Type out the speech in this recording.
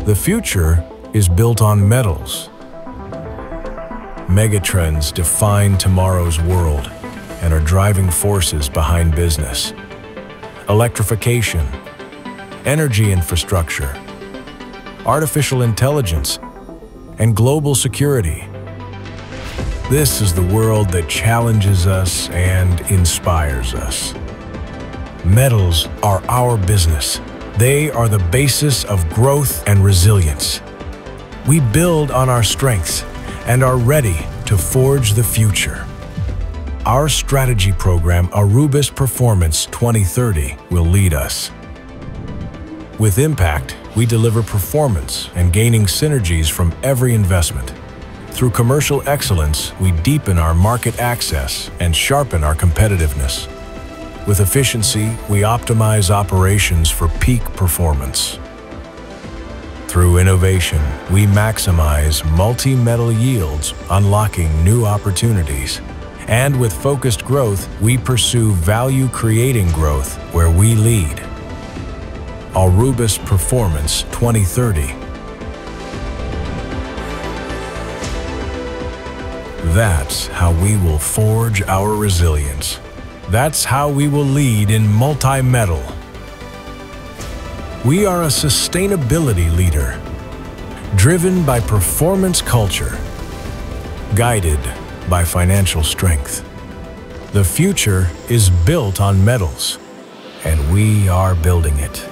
The future is built on metals. Megatrends define tomorrow's world and are driving forces behind business. Electrification, energy infrastructure, artificial intelligence, and global security. This is the world that challenges us and inspires us. Metals are our business. They are the basis of growth and resilience. We build on our strengths and are ready to forge the future. Our strategy program, Aurubis Performance 2030, will lead us. With impact, we deliver performance and gaining synergies from every investment. Through commercial excellence, we deepen our market access and sharpen our competitiveness. With efficiency, we optimize operations for peak performance. Through innovation, we maximize multi-metal yields, unlocking new opportunities. And with focused growth, we pursue value-creating growth where we lead. Aurubis Performance 2030. That's how we will forge our resilience. That's how we will lead in multi-metal. We are a sustainability leader, driven by performance culture, guided by financial strength. The future is built on metals, and we are building it.